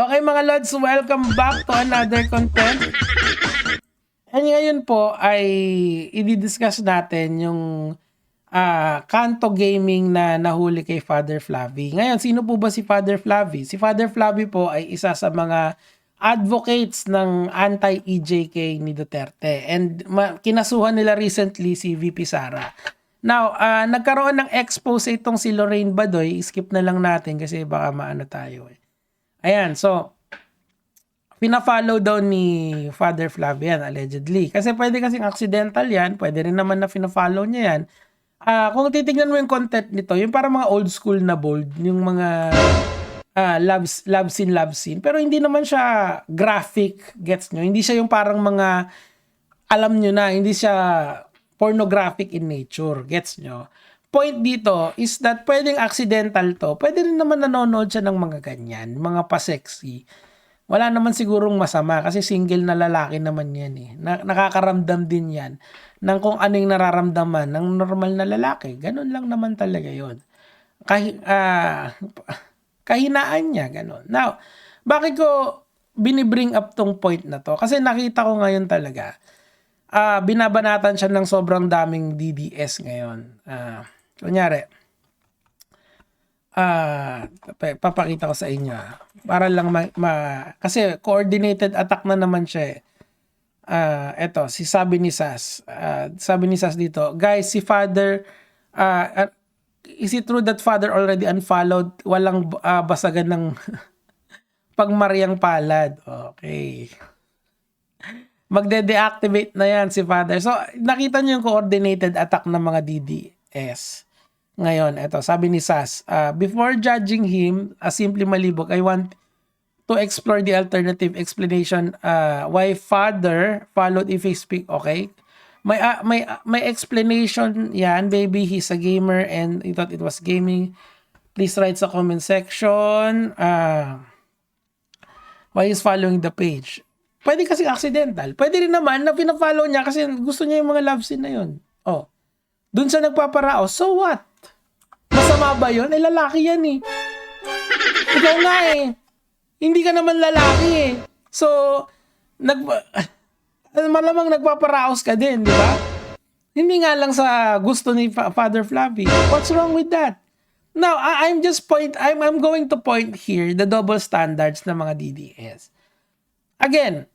Okay mga Lods, welcome back to another content. And ngayon po ay i-discuss natin yung Kanto Gaming na nahuli kay Father Flavi. Ngayon, sino po ba si Father Flavi? Si Father Flavi po ay isa sa mga advocates ng anti-EJK ni Duterte. And kinasuhan nila recently si VP Sara. Now, nagkaroon ng expose itong si Lorraine Badoy. Skip na lang natin kasi baka maano tayo eh. Ayan, so pina-follow daw ni Father Flavian allegedly. Kasi pwede kasing accidental yan, pwede rin naman na pina-follow niya yan. Kung titignan mo yung content nito, yung parang mga old school na bold, yung mga love scene. Pero hindi naman siya graphic, gets nyo? Hindi siya yung parang mga, alam nyo na, hindi siya pornographic in nature, gets nyo? Point dito is that pwedeng accidental to, pwede rin naman nanonood siya ng mga ganyan, mga pa-sexy. Wala naman sigurong masama kasi single na lalaki naman yan eh. Nakakaramdam din yan ng kung ano yung nararamdaman ng normal na lalaki. Ganun lang naman talaga yun. Kahinaan niya, ganun. Now, bakit ko binibring up tong point na to? Kasi nakita ko ngayon talaga, binabanatan siya ng sobrang daming DDS ngayon. Kunyari, papakita ko sa inyo para lang kasi coordinated attack na naman siya eh. Eto, sabi ni Sas dito, guys, si Father, is it true that Father already unfollowed? Walang basagan ng pagmariang palad. Okay. Magde-deactivate na yan si Father. So, nakita niyo yung coordinated attack ng mga DDS. Ngayon, eto, sabi ni Sas, before judging him as simply malibog, I want to explore the alternative explanation why Father followed if he speak. Okay? May explanation yan, baby. He's a gamer and he thought it was gaming. Please write sa comment section why he's following the page. Pwede kasi accidental. Pwede rin naman na pina-follow niya kasi gusto niya yung mga love scene na yun. Oh. Doon sa nagpaparaos, so what? Masama ba yun? Lalaki yan eh. Ikaw nga eh. Hindi ka naman lalaki eh. So, malamang nagpaparaos ka din, di ba? Hindi nga lang sa gusto ni Father Flavi. What's wrong with that? Now, I'm going to point here the double standards ng mga DDS. Again,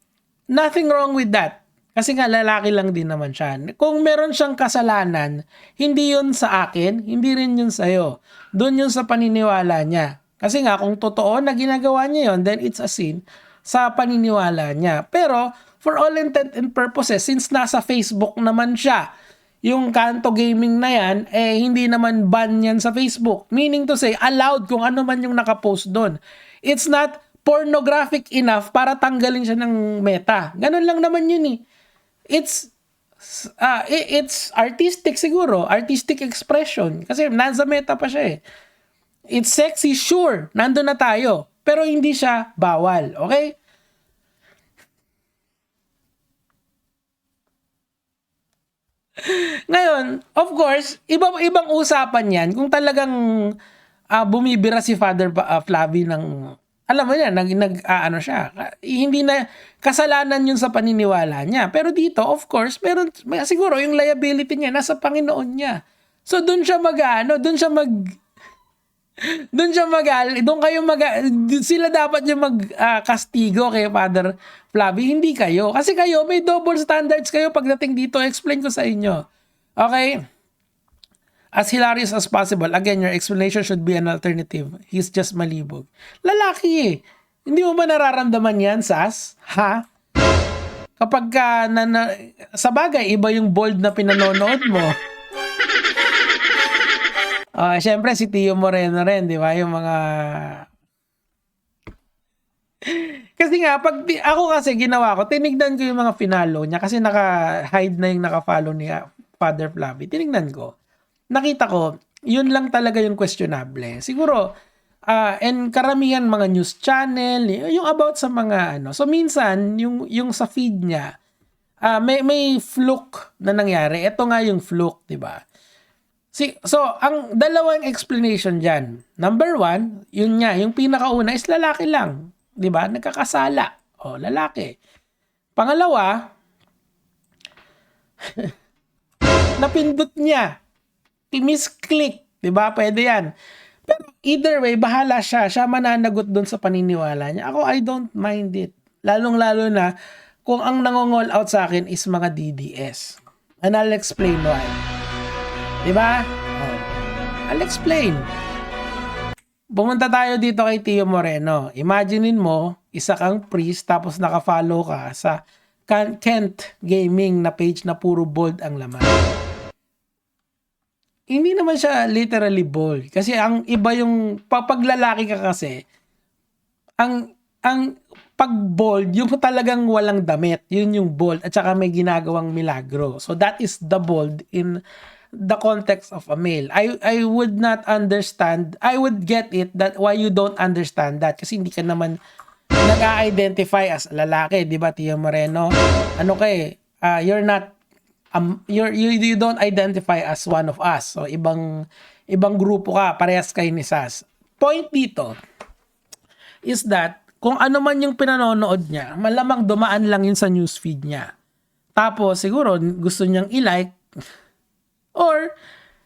nothing wrong with that. Kasi nga lalaki lang din naman siya. Kung meron siyang kasalanan, hindi yun sa akin, hindi rin yun sa'yo. Doon yun sa paniniwala niya. Kasi nga kung totoo na ginagawa niya yun, then it's a sin sa paniniwala niya. Pero for all intent and purposes, since nasa Facebook naman siya, yung Kanto Gaming na yan, hindi naman ban yan sa Facebook. Meaning to say, allowed kung ano man yung nakapost doon. It's not pornographic enough para tanggalin siya ng meta. Ganun lang naman yun eh. It's artistic siguro, artistic expression kasi nasa meta pa siya eh. It's sexy, sure, nandun na tayo, pero hindi siya bawal, okay? Ngayon, of course, ibang usapan yan kung talagang bumibira si Father Flavi ng alam mo yan, ano siya, hindi na kasalanan yun sa paniniwala niya. Pero dito, of course, siguro yung liability niya nasa Panginoon niya. So doon sila dapat yung kastigo kay Father Flavi, hindi kayo. Kasi kayo, may double standards kayo pagdating dito. Explain ko sa inyo. Okay? As hilarious as possible, again, your explanation should be an alternative. He's just malibog. Lalaki eh. Hindi mo ba nararamdaman yan, Sas? Ha? Kapag sa bagay, iba yung bold na pinanonood mo. Siyempre, si Tio Moreno rin, di ba? Yung mga... Kasi nga, ako kasi ginawa ko, tinignan ko yung mga finalo niya kasi naka-hide na yung naka-follow ni Father Flavi. Tinignan ko. Nakita ko, yun lang talaga yung questionable. Siguro, and karamihan mga news channel, yung about sa mga ano. So, minsan, yung sa feed niya, may fluke na nangyari. Ito nga yung fluke, di ba? So, ang dalawang explanation dyan. Number one, yun nga, yung pinakauna is lalaki lang. 'di ba? Nagkakasala. Lalaki. Pangalawa, napindot niya. Misclick, 'di ba? Pwede 'yan. Pero either way, bahala siya. Siya mananagot doon sa paniniwala niya. Ako, I don't mind it. Lalong-lalo na kung ang nangongol out sa akin is mga DDS. And I'll explain why. 'Di ba? I'll explain. Pumunta tayo dito kay Tio Moreno. Imaginein mo, isa kang priest tapos nakafollow ka sa Kent Gaming na page na puro bold ang laman. Hindi naman siya literally bold. Kasi ang iba yung, pag lalaki ka kasi, ang pag bold, yung talagang walang damit, yun yung bold, at saka may ginagawang milagro. So that is the bold in the context of a male. I would not understand, I would get it that why you don't understand that. Kasi hindi ka naman nag-identify as lalaki, di ba, Tio Moreno? Ano you're not you don't identify as one of us. So ibang grupo ka, parehas kayo ni Sas. Point dito is that kung ano man yung pinanonood niya, malamang dumaan lang yun sa newsfeed niya. Tapos siguro gusto niyang i-like or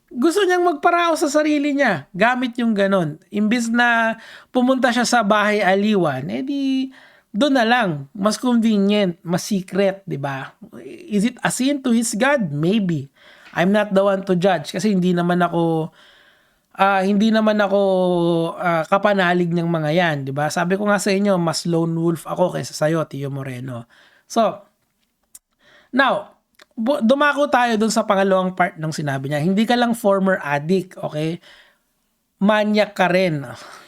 gusto niyang magparao sa sarili niya gamit yung ganon. Imbis na pumunta siya sa bahay aliwan, edi doon na lang, mas convenient, mas secret, di ba? Is it a sin to his God? Maybe. I'm not the one to judge kasi hindi naman ako kapanalig ng mga yan, di ba? Sabi ko nga sa inyo, mas lone wolf ako kaysa sa'yo, Tio Moreno. So, now, dumako tayo dun sa pangalawang part ng sinabi niya. Hindi ka lang former addict, okay? Maniac ka rin.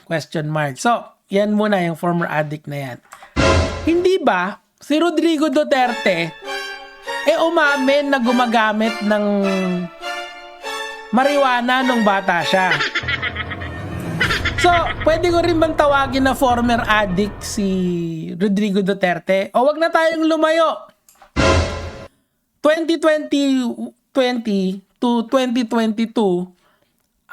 Question mark. So, yan muna yung former addict na yan. Hindi ba si Rodrigo Duterte umamin na gumagamit ng marijuana nung bata siya? So, pwede ko rin bang tawagin na former addict si Rodrigo Duterte? O wag na tayong lumayo. 2020 to 2022,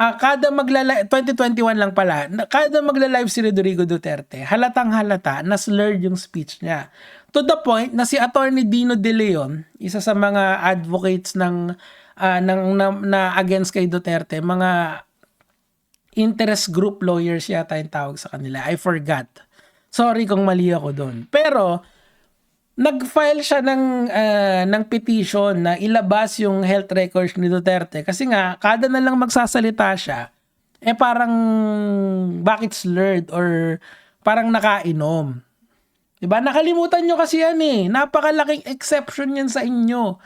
2021 lang pala, kada magla-live si Rodrigo Duterte, halatang-halata na slurred yung speech niya. To the point na si Attorney Dino De Leon, isa sa mga advocates na against kay Duterte, mga interest group lawyers yata yung tawag sa kanila. I forgot. Sorry kung mali ako doon. Pero nag-file siya ng petition na ilabas yung health records ni Duterte kasi nga kada na lang magsasalita siya parang bakit slurred or parang nakainom. 'Di ba? Nakalimutan nyo kasi yan napakalaking exception yan sa inyo.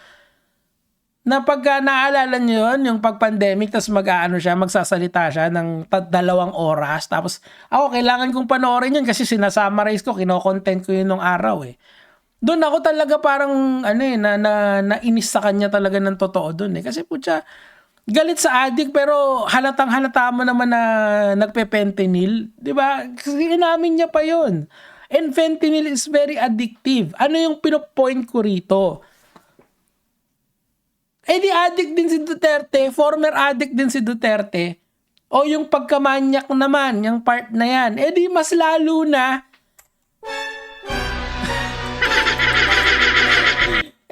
Na pagka naalala nyo yun, yung pag-pandemic, tapos magsasalita siya ng 2 oras, tapos ako kailangan kong panoorin yun kasi sinasummarize ko, kino-content ko yun nung araw Doon ako talaga parang nainis sa kanya talaga ng totoo doon kasi putya, galit sa addict pero halatang-halata mo naman na nagpe-fentanyl, 'di ba? Kasi inamin niya pa 'yon. And fentanyl is very addictive. Ano yung pinopoint ko rito? Di addict din si Duterte, former addict din si Duterte. O yung pagkamanyak naman, yung part na yan. Di mas lalo na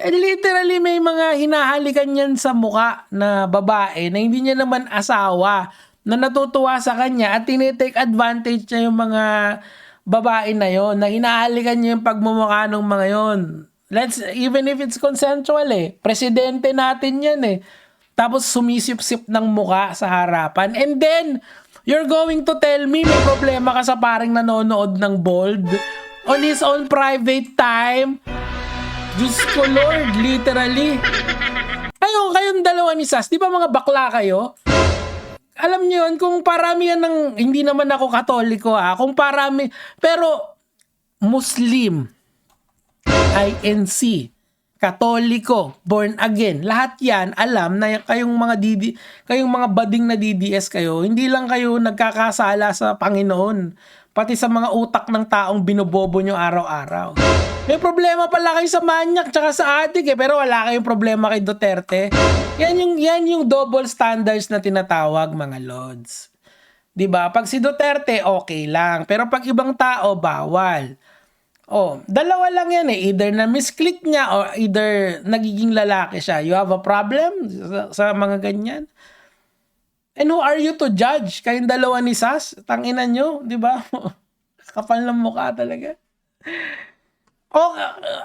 literally may mga hinahalikan yan sa muka na babae na hindi niya naman asawa na natutuwa sa kanya at tinitake advantage niya yung mga babae na yon na hinahalikan niya yung pagmumukha ng mga yon. Even if it's consensual presidente natin yan tapos sumisip-sip ng muka sa harapan and then you're going to tell me may problema ka sa paring nanonood ng bold on his own private time. Diyos ko Lord, literally. Kayong dalawa ni Sas, di ba mga bakla kayo? Alam niyo yun, kung paramihan ng, hindi naman ako Katoliko kung pero Muslim, INC, Katoliko, born again, lahat yan, alam na kayong mga bading na DDS kayo, hindi lang kayo nagkakasala sa Panginoon, pati sa mga utak ng taong binobobo nyo araw-araw. May problema pala kayo sa manyak tsaka sa addict pero wala kayong problema kay Duterte. Yan yung double standards na tinatawag mga lods. 'Di ba? Pag si Duterte, okay lang. Pero pag ibang tao, bawal. Oh, dalawa lang yan eh. Either na misclick niya or either nagiging lalaki siya. You have a problem sa mga ganyan? And who are you to judge? Kayong dalawa ni Sas, tanginan nyo, di ba? Kapal ng mukha talaga. O,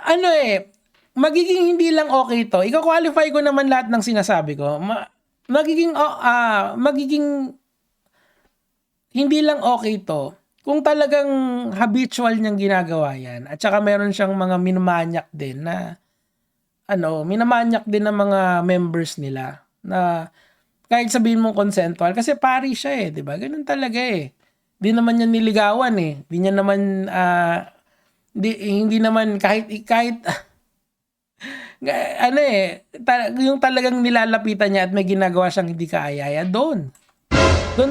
ano eh, magiging hindi lang okay to. Ika-qualify ko naman lahat ng sinasabi ko. Magiging hindi lang okay to kung talagang habitual niyang ginagawa yan. At saka meron siyang mga minamanyak din na minamanyak din ng mga members nila na kahit sabihin mong consensual kasi pari siya eh, 'di ba? Ganun talaga eh. Hindi naman niya niligawan eh. Hindi niya naman hindi naman kahit yung talagang nilalapitan niya at may ginagawa siyang hindi kaaya-aya doon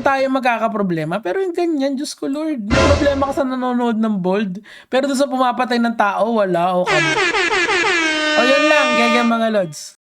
tayo magkakaproblema. Pero yung ganyan, Diyos ko Lord, may problema ka sa nanonood ng bold. Pero doon sa pumapatay ng tao, wala o kami. O yun lang, mga lods.